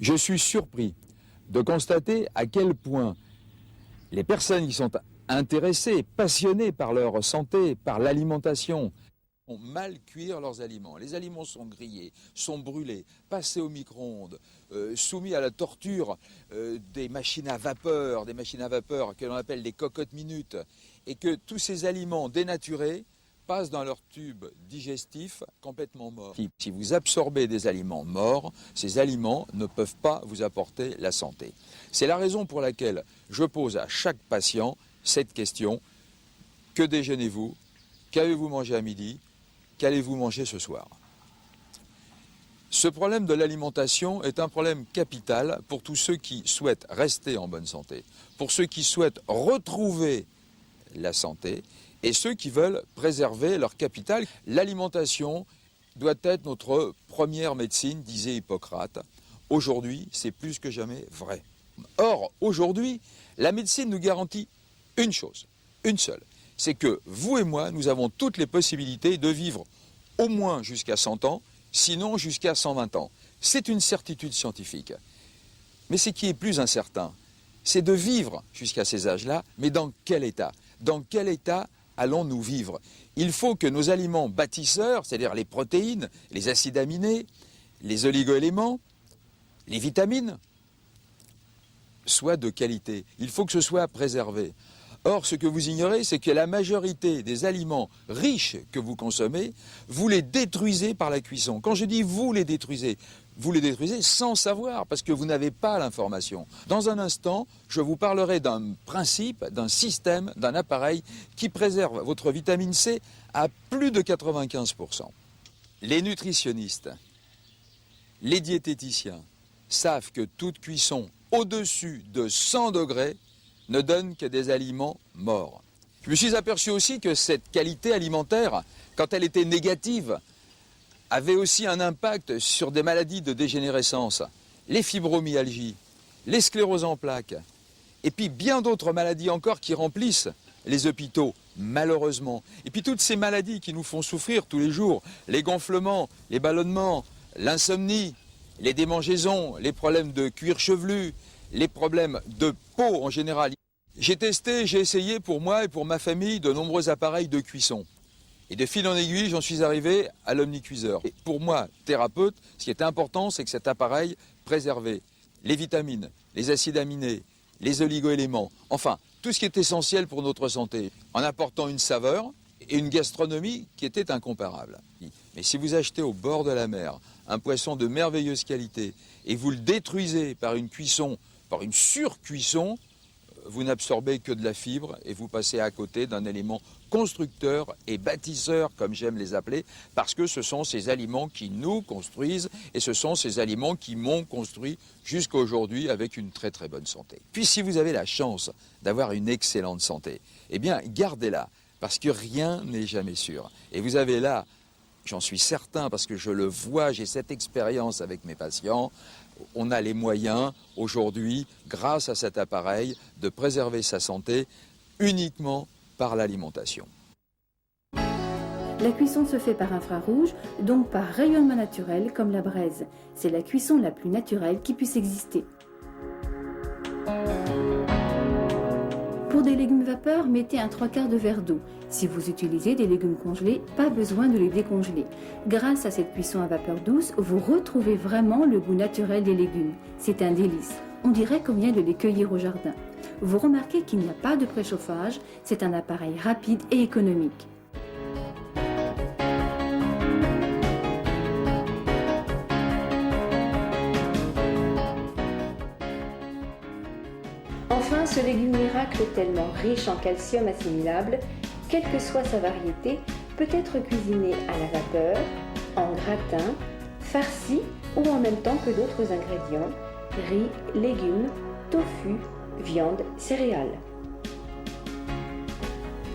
Je suis surpris de constater à quel point les personnes qui sont intéressées, passionnées par leur santé, par l'alimentation, font mal cuire leurs aliments. Les aliments sont grillés, sont brûlés, passés au micro-ondes, soumis à la torture des machines à vapeur que l'on appelle des cocottes minutes, et que tous ces aliments dénaturés passent dans leur tube digestif complètement mort. Si vous absorbez des aliments morts, ces aliments ne peuvent pas vous apporter la santé. C'est la raison pour laquelle je pose à chaque patient cette question: que déjeunez-vous? Qu'avez-vous mangé à midi? Qu'allez-vous manger ce soir? Ce problème de l'alimentation est un problème capital pour tous ceux qui souhaitent rester en bonne santé, pour ceux qui souhaitent retrouver la santé et ceux qui veulent préserver leur capital. L'alimentation doit être notre première médecine, disait Hippocrate. Aujourd'hui, c'est plus que jamais vrai. Or, aujourd'hui, la médecine nous garantit une chose, une seule. C'est que vous et moi, nous avons toutes les possibilités de vivre au moins jusqu'à 100 ans, sinon jusqu'à 120 ans. C'est une certitude scientifique. Mais ce qui est plus incertain, c'est de vivre jusqu'à ces âges-là, mais dans quel état? Dans quel état allons-nous vivre? Il faut que nos aliments bâtisseurs, c'est-à-dire les protéines, les acides aminés, les oligoéléments, les vitamines, soient de qualité. Il faut que ce soit préservé. Or, ce que vous ignorez, c'est que la majorité des aliments riches que vous consommez, vous les détruisez par la cuisson. Quand je dis vous les détruisez sans savoir, parce que vous n'avez pas l'information. Dans un instant, je vous parlerai d'un principe, d'un système, d'un appareil qui préserve votre vitamine C à plus de 95%. Les nutritionnistes, les diététiciens savent que toute cuisson au-dessus de 100 degrés ne donne que des aliments morts. Je me suis aperçu aussi que cette qualité alimentaire, quand elle était négative, avait aussi un impact sur des maladies de dégénérescence, les fibromyalgies, les scléroses en plaques, et puis bien d'autres maladies encore qui remplissent les hôpitaux, malheureusement. Et puis toutes ces maladies qui nous font souffrir tous les jours, les gonflements, les ballonnements, l'insomnie, les démangeaisons, les problèmes de cuir chevelu, les problèmes de peau en général. J'ai testé, j'ai essayé pour moi et pour ma famille de nombreux appareils de cuisson. Et de fil en aiguille, j'en suis arrivé à l'omnicuiseur. Et pour moi, thérapeute, ce qui est important, c'est que cet appareil préservait les vitamines, les acides aminés, les oligoéléments, enfin, tout ce qui est essentiel pour notre santé, en apportant une saveur et une gastronomie qui était incomparable. Mais si vous achetez au bord de la mer un poisson de merveilleuse qualité et vous le détruisez par une cuisson, par une surcuisson, vous n'absorbez que de la fibre et vous passez à côté d'un élément constructeur et bâtisseur, comme j'aime les appeler, parce que ce sont ces aliments qui nous construisent et ce sont ces aliments qui m'ont construit jusqu'à aujourd'hui avec une très très bonne santé. Puis si vous avez la chance d'avoir une excellente santé, eh bien gardez-la, parce que rien n'est jamais sûr. Et vous avez là, j'en suis certain parce que je le vois, j'ai cette expérience avec mes patients, on a les moyens aujourd'hui, grâce à cet appareil, de préserver sa santé uniquement par l'alimentation. La cuisson se fait par infrarouge, donc par rayonnement naturel comme la braise. C'est la cuisson la plus naturelle qui puisse exister. Pour des légumes vapeur, mettez un 3/4 de verre d'eau. Si vous utilisez des légumes congelés, pas besoin de les décongeler. Grâce à cette cuisson à vapeur douce, vous retrouvez vraiment le goût naturel des légumes. C'est un délice. On dirait qu'on vient de les cueillir au jardin. Vous remarquez qu'il n'y a pas de préchauffage, c'est un appareil rapide et économique. Enfin, ce légume miracle tellement riche en calcium assimilable, quelle que soit sa variété, peut être cuisiné à la vapeur, en gratin, farci ou en même temps que d'autres ingrédients, riz, légumes, tofu, viande, céréales.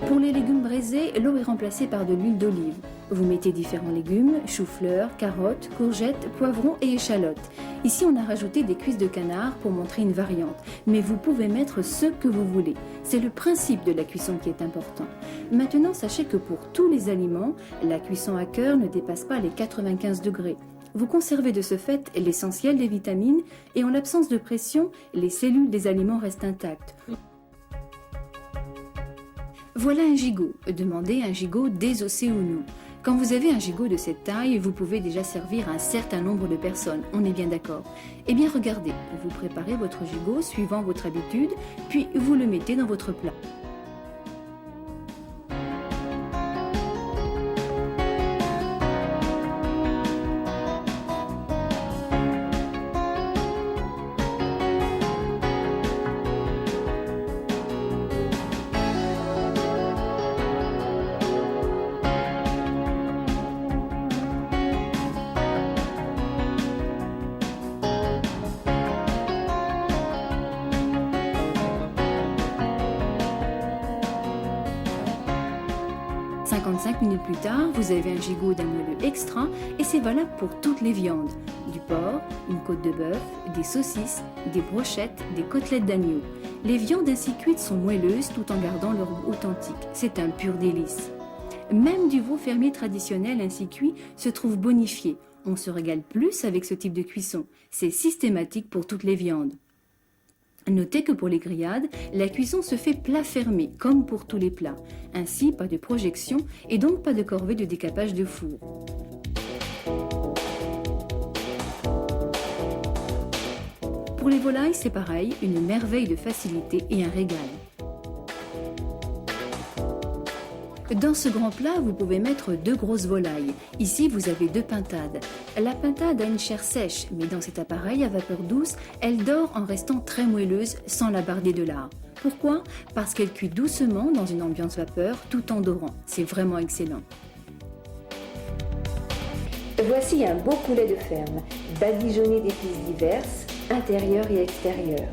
Pour les légumes braisés, l'eau est remplacée par de l'huile d'olive. Vous mettez différents légumes, choux-fleurs, carottes, courgettes, poivrons et échalotes. Ici, on a rajouté des cuisses de canard pour montrer une variante. Mais vous pouvez mettre ce que vous voulez. C'est le principe de la cuisson qui est important. Maintenant, sachez que pour tous les aliments, la cuisson à cœur ne dépasse pas les 95 degrés. Vous conservez de ce fait l'essentiel des vitamines et en l'absence de pression, les cellules des aliments restent intactes. Voilà un gigot. Demandez un gigot désossé ou non. Quand vous avez un gigot de cette taille, vous pouvez déjà servir un certain nombre de personnes, on est bien d'accord. Eh bien regardez, vous préparez votre gigot suivant votre habitude, puis vous le mettez dans votre plat. Minutes plus tard, vous avez un gigot d'un moelleux extra et c'est valable pour toutes les viandes. Du porc, une côte de bœuf, des saucisses, des brochettes, des côtelettes d'agneau. Les viandes ainsi cuites sont moelleuses tout en gardant leur goût authentique. C'est un pur délice. Même du veau fermier traditionnel ainsi cuit se trouve bonifié. On se régale plus avec ce type de cuisson. C'est systématique pour toutes les viandes. Notez que pour les grillades, la cuisson se fait plat fermé, comme pour tous les plats. Ainsi, pas de projection et donc pas de corvée de décapage de four. Pour les volailles, c'est pareil, une merveille de facilité et un régal. Dans ce grand plat, vous pouvez mettre 2 grosses volailles. Ici, vous avez 2 pintades. La pintade a une chair sèche, mais dans cet appareil à vapeur douce, elle dort en restant très moelleuse sans la barder de lard. Pourquoi? Parce qu'elle cuit doucement dans une ambiance vapeur tout en dorant. C'est vraiment excellent. Voici un beau poulet de ferme, badigeonné d'épices diverses, intérieures et extérieures.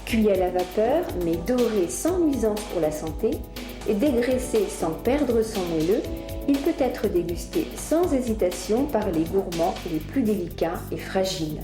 Cuit à la vapeur, mais doré sans nuisance pour la santé, et dégraissé sans perdre son moelleux, il peut être dégusté sans hésitation par les gourmands les plus délicats et fragiles.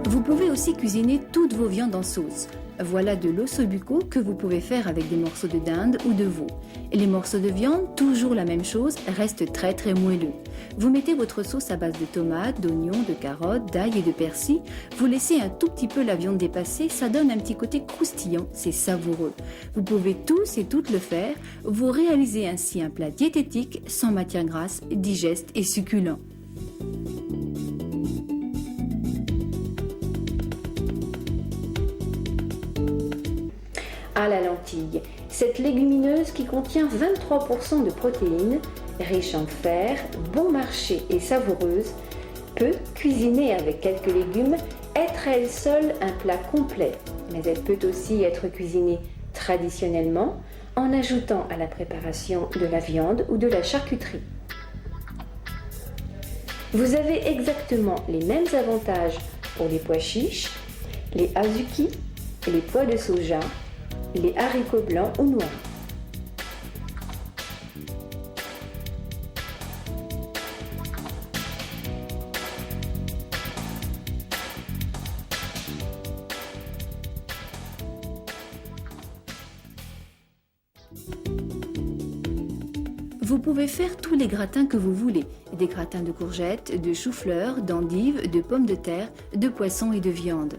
Vous pouvez aussi cuisiner toutes vos viandes en sauce. Voilà de l'ossobuco que vous pouvez faire avec des morceaux de dinde ou de veau. Et les morceaux de viande, toujours la même chose, restent très très moelleux. Vous mettez votre sauce à base de tomates, d'oignons, de carottes, d'ail et de persil. Vous laissez un tout petit peu la viande dépasser, ça donne un petit côté croustillant, c'est savoureux. Vous pouvez tous et toutes le faire. Vous réalisez ainsi un plat diététique, sans matière grasse, digeste et succulent. À la lentille, cette légumineuse qui contient 23% de protéines, riche en fer, bon marché et savoureuse, peut, cuisinée avec quelques légumes, être à elle seule un plat complet. Mais elle peut aussi être cuisinée traditionnellement en ajoutant à la préparation de la viande ou de la charcuterie. Vous avez exactement les mêmes avantages pour les pois chiches, les azuki, les pois de soja, les haricots blancs ou noirs. Vous pouvez faire tous les gratins que vous voulez. Des gratins de courgettes, de choux-fleurs, d'endives, de pommes de terre, de poissons et de viande.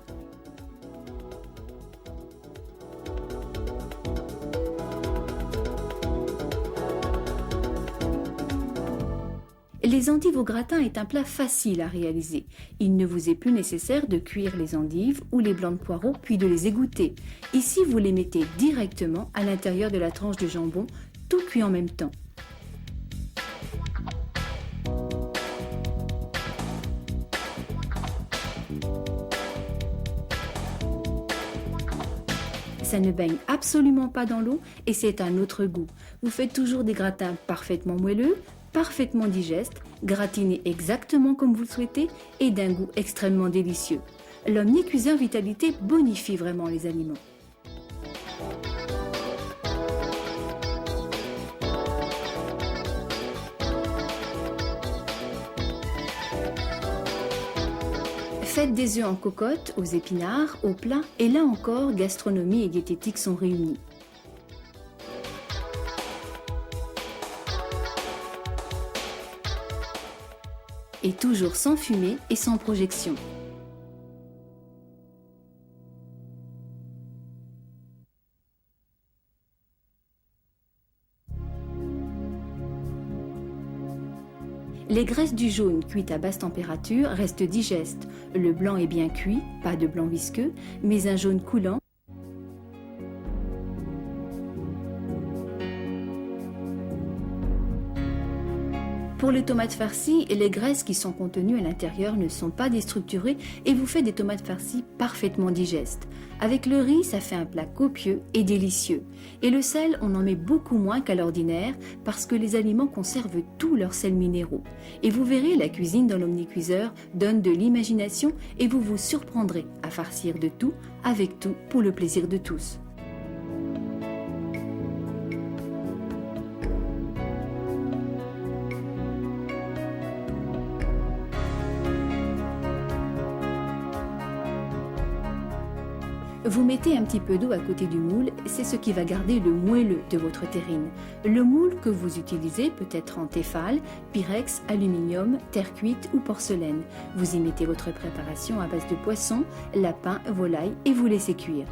Les endives au gratin est un plat facile à réaliser. Il ne vous est plus nécessaire de cuire les endives ou les blancs de poireaux puis de les égoutter. Ici, vous les mettez directement à l'intérieur de la tranche de jambon, tout cuit en même temps. Ça ne baigne absolument pas dans l'eau et c'est un autre goût. Vous faites toujours des gratins parfaitement moelleux, parfaitement digestes, gratinés exactement comme vous le souhaitez et d'un goût extrêmement délicieux. L'Omnicuiseur Vitalité bonifie vraiment les aliments. Faites des œufs en cocotte, aux épinards, au plat, et là encore, gastronomie et diététique sont réunis. et toujours sans fumée et sans projection. Les graisses du jaune cuites à basse température restent digestes. Le blanc est bien cuit, pas de blanc visqueux, mais un jaune coulant. Pour les tomates farcies, les graisses qui sont contenues à l'intérieur ne sont pas déstructurées et vous faites des tomates farcies parfaitement digestes. Avec le riz, ça fait un plat copieux et délicieux. Et le sel, on en met beaucoup moins qu'à l'ordinaire parce que les aliments conservent tous leurs sels minéraux. Et vous verrez, la cuisine dans l'omnicuiseur donne de l'imagination et vous vous surprendrez à farcir de tout, avec tout, pour le plaisir de tous. Vous mettez un petit peu d'eau à côté du moule, c'est ce qui va garder le moelleux de votre terrine. Le moule que vous utilisez peut être en Tefal, Pyrex, aluminium, terre cuite ou porcelaine. Vous y mettez votre préparation à base de poisson, lapin, volaille et vous laissez cuire.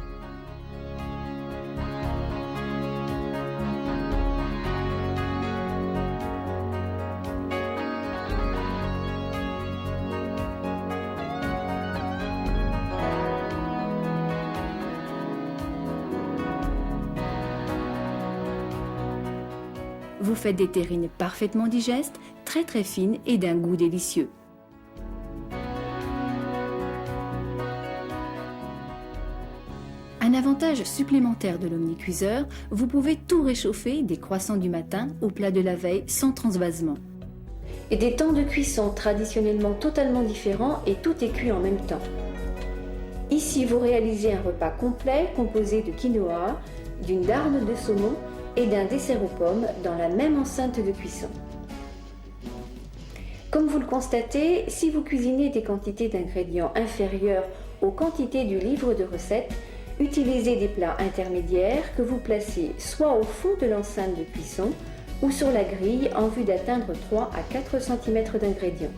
Vous faites des terrines parfaitement digestes, très très fines et d'un goût délicieux. Un avantage supplémentaire de l'omnicuiseur, vous pouvez tout réchauffer des croissants du matin au plat de la veille sans transvasement. Et des temps de cuisson traditionnellement totalement différents et tout est cuit en même temps. Ici, vous réalisez un repas complet composé de quinoa, d'une darne de saumon et d'un dessert aux pommes dans la même enceinte de cuisson. Comme vous le constatez, si vous cuisinez des quantités d'ingrédients inférieures aux quantités du livre de recettes, utilisez des plats intermédiaires que vous placez soit au fond de l'enceinte de cuisson ou sur la grille en vue d'atteindre 3 à 4 cm d'ingrédients.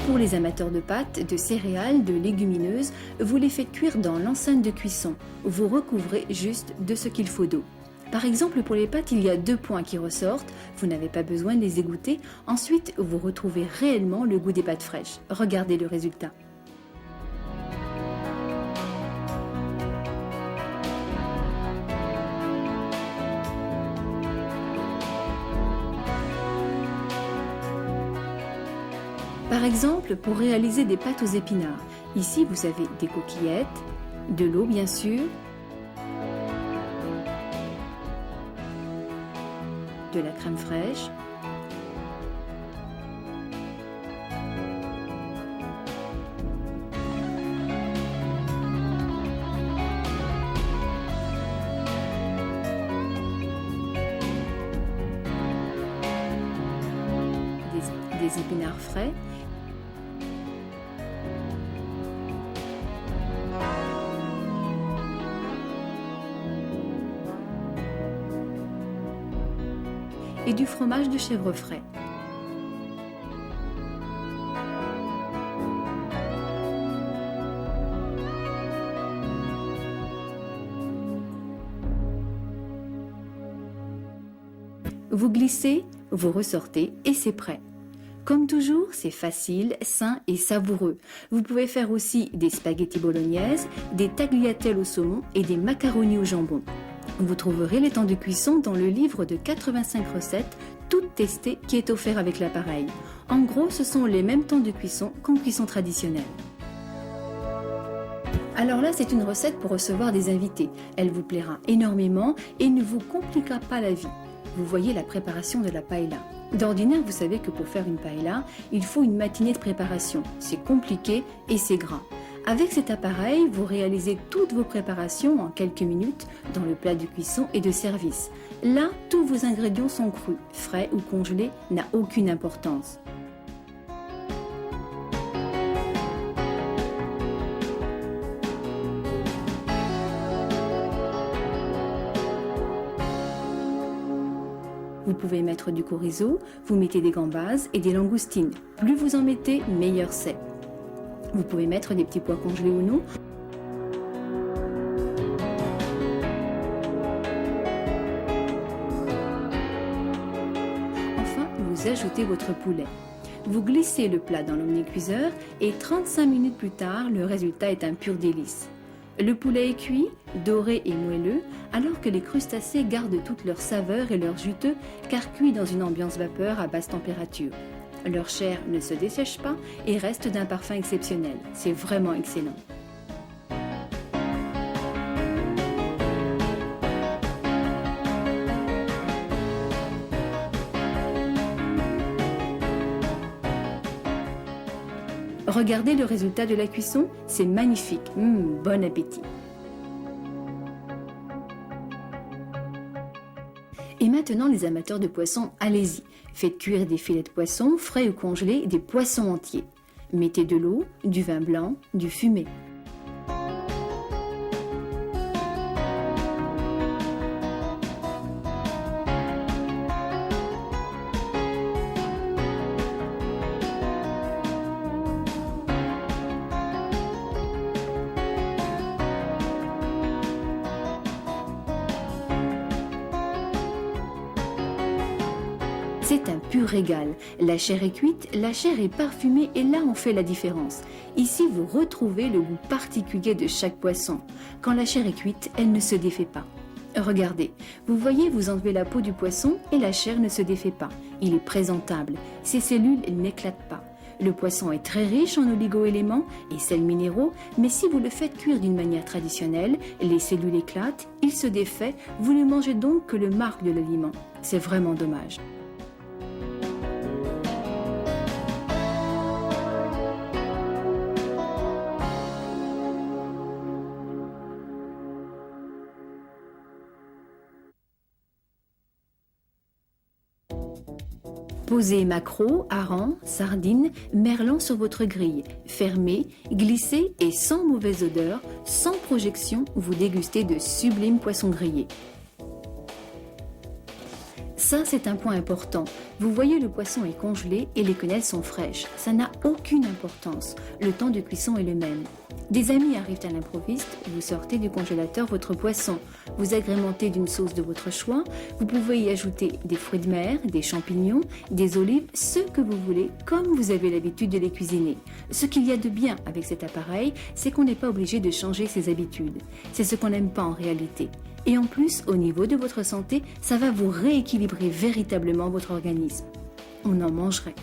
Pour les amateurs de pâtes, de céréales, de légumineuses, vous les faites cuire dans l'enceinte de cuisson. Vous recouvrez juste de ce qu'il faut d'eau. Par exemple, pour les pâtes, il y a 2 points qui ressortent. Vous n'avez pas besoin de les égoutter. Ensuite, vous retrouvez réellement le goût des pâtes fraîches. Regardez le résultat. Par exemple, pour réaliser des pâtes aux épinards, ici vous avez des coquillettes, de l'eau bien sûr, de la crème fraîche, des épinards frais, et du fromage de chèvre frais. Vous glissez, vous ressortez et c'est prêt. Comme toujours, c'est facile, sain et savoureux. Vous pouvez faire aussi des spaghettis bolognaises, des tagliatelles au saumon et des macaronis au jambon. Vous trouverez les temps de cuisson dans le livre de 85 recettes, toutes testées, qui est offert avec l'appareil. En gros, ce sont les mêmes temps de cuisson qu'en cuisson traditionnelle. Alors là, c'est une recette pour recevoir des invités. Elle vous plaira énormément et ne vous compliquera pas la vie. Vous voyez la préparation de la paella. D'ordinaire, vous savez que pour faire une paella, il faut une matinée de préparation. C'est compliqué et c'est gras. Avec cet appareil, vous réalisez toutes vos préparations en quelques minutes dans le plat de cuisson et de service. Là, tous vos ingrédients sont crus, frais ou congelés, n'a aucune importance. Vous pouvez mettre du chorizo, vous mettez des gambas et des langoustines. Plus vous en mettez, meilleur c'est. Vous pouvez mettre des petits pois congelés ou non. Enfin, vous ajoutez votre poulet. Vous glissez le plat dans l'omnicuiseur et 35 minutes plus tard, le résultat est un pur délice. Le poulet est cuit, doré et moelleux, alors que les crustacés gardent toute leur saveur et leur juteux, car cuits dans une ambiance vapeur à basse température. Leur chair ne se dessèche pas et reste d'un parfum exceptionnel. C'est vraiment excellent. Regardez le résultat de la cuisson, c'est magnifique. Bon appétit! Et maintenant, les amateurs de poissons, allez-y. Faites cuire des filets de poisson, frais ou congelés, des poissons entiers. Mettez de l'eau, du vin blanc, du fumet. C'est un pur régal. La chair est cuite, la chair est parfumée et là on fait la différence. Ici vous retrouvez le goût particulier de chaque poisson. Quand la chair est cuite, elle ne se défait pas. Regardez, vous voyez, vous enlevez la peau du poisson et la chair ne se défait pas. Il est présentable, ses cellules n'éclatent pas. Le poisson est très riche en oligo-éléments et sels minéraux, mais si vous le faites cuire d'une manière traditionnelle, les cellules éclatent, il se défait, vous ne mangez donc que le marc de l'aliment. C'est vraiment dommage. Posez maquereaux, harengs, sardines, merlans sur votre grille. Fermez, glissez et sans mauvaise odeur, sans projection, vous dégustez de sublimes poissons grillés. Ça, c'est un point important. Vous voyez, le poisson est congelé et les quenelles sont fraîches. Ça n'a aucune importance. Le temps de cuisson est le même. Des amis arrivent à l'improviste, vous sortez du congélateur votre poisson. Vous agrémentez d'une sauce de votre choix. Vous pouvez y ajouter des fruits de mer, des champignons, des olives, ce que vous voulez, comme vous avez l'habitude de les cuisiner. Ce qu'il y a de bien avec cet appareil, c'est qu'on n'est pas obligé de changer ses habitudes. C'est ce qu'on n'aime pas en réalité. Et en plus, au niveau de votre santé, ça va vous rééquilibrer véritablement votre organisme. On en mangerait.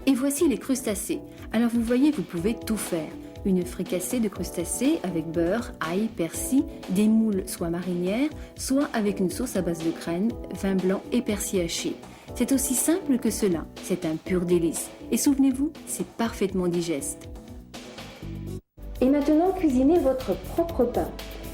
Et voici les crustacés. Alors vous voyez, vous pouvez tout faire. Une fricassée de crustacés avec beurre, ail, persil, des moules soit marinières, soit avec une sauce à base de crème, vin blanc et persil haché. C'est aussi simple que cela. C'est un pur délice. Et souvenez-vous, c'est parfaitement digeste. Et maintenant, cuisinez votre propre pain.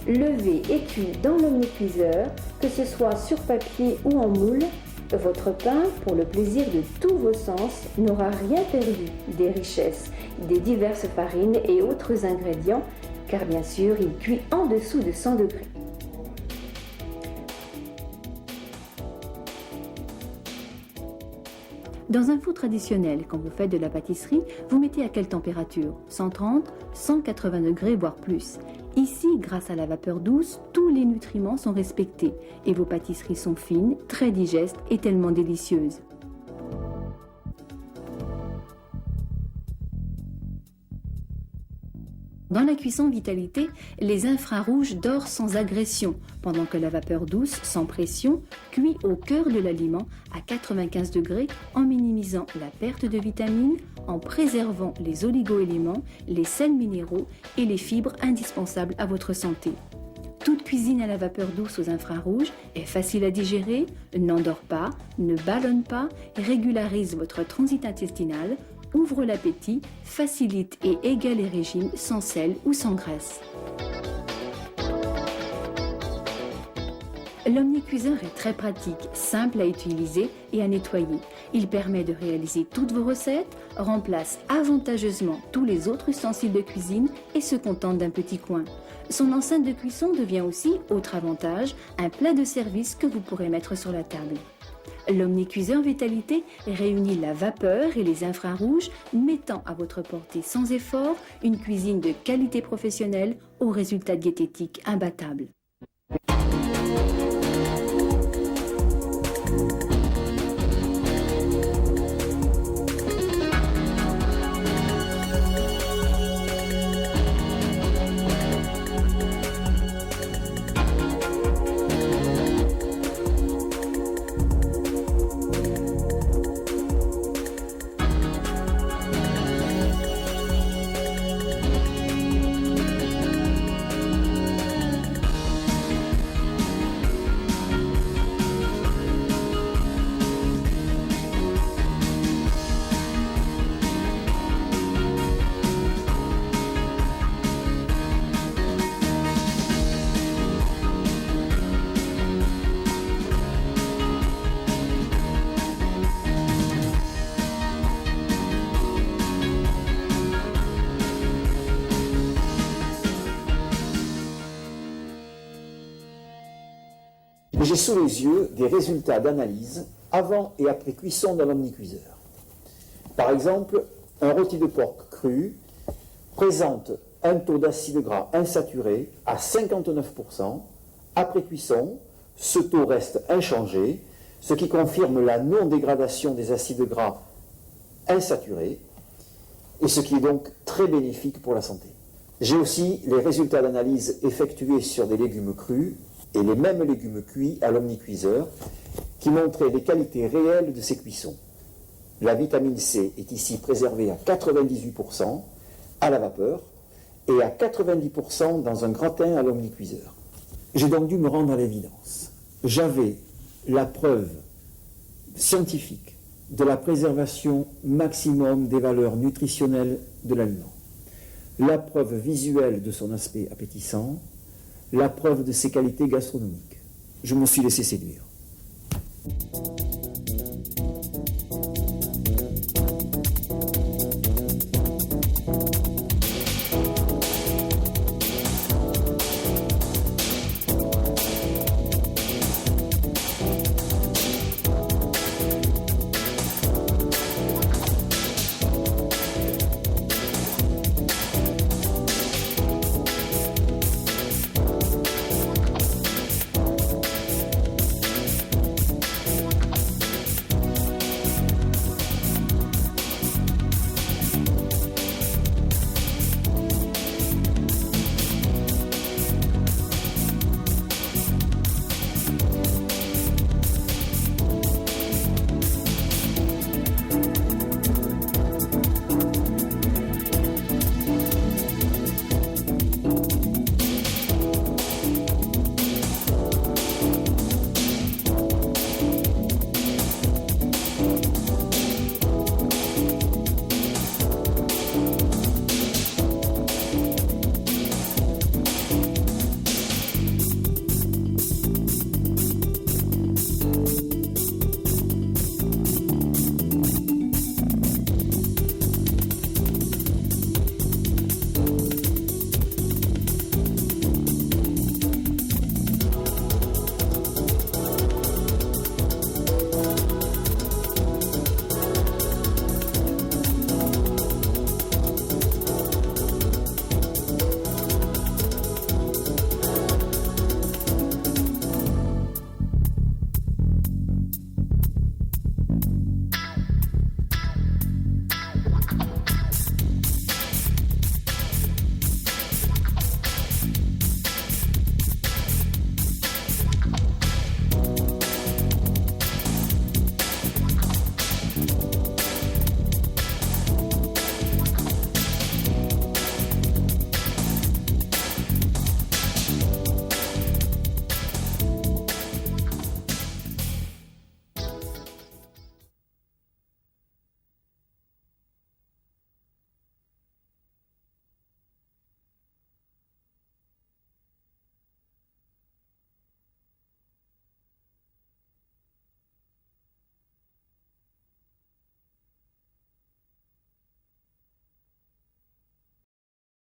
Levez et cuit dans l'omnicuiseur, que ce soit sur papier ou en moule. Votre pain, pour le plaisir de tous vos sens, n'aura rien perdu des richesses, des diverses farines et autres ingrédients, car bien sûr, il cuit en dessous de 100 degrés. Dans un four traditionnel, quand vous faites de la pâtisserie, vous mettez à quelle température? 130, 180 degrés, voire plus. Ici, grâce à la vapeur douce, tous les nutriments sont respectés et vos pâtisseries sont fines, très digestes et tellement délicieuses. Dans la cuisson vitalité, les infrarouges dorent sans agression, pendant que la vapeur douce, sans pression, cuit au cœur de l'aliment à 95 degrés en minimisant la perte de vitamines, en préservant les oligo-éléments, les sels minéraux et les fibres indispensables à votre santé. Toute cuisine à la vapeur douce aux infrarouges est facile à digérer, n'endort pas, ne ballonne pas, régularise votre transit intestinal, ouvre l'appétit, facilite et égale les régimes sans sel ou sans graisse. L'omnicuiseur est très pratique, simple à utiliser et à nettoyer. Il permet de réaliser toutes vos recettes, remplace avantageusement tous les autres ustensiles de cuisine et se contente d'un petit coin. Son enceinte de cuisson devient aussi, autre avantage, un plat de service que vous pourrez mettre sur la table. L'omnicuiseur Vitalité réunit la vapeur et les infrarouges, mettant à votre portée sans effort une cuisine de qualité professionnelle aux résultats diététiques imbattables. J'ai sous les yeux des résultats d'analyse avant et après cuisson dans l'omnicuiseur. Par exemple, un rôti de porc cru présente un taux d'acide gras insaturé à 59%. Après cuisson, ce taux reste inchangé, ce qui confirme la non-dégradation des acides gras insaturés et ce qui est donc très bénéfique pour la santé. J'ai aussi les résultats d'analyse effectués sur des légumes crus et les mêmes légumes cuits à l'omnicuiseur qui montraient les qualités réelles de ces cuissons. La vitamine C est ici préservée à 98% à la vapeur et à 90% dans un gratin à l'omnicuiseur. J'ai donc dû me rendre à l'évidence. J'avais la preuve scientifique de la préservation maximum des valeurs nutritionnelles de l'aliment, la preuve visuelle de son aspect appétissant, la preuve de ses qualités gastronomiques. Je me suis laissé séduire.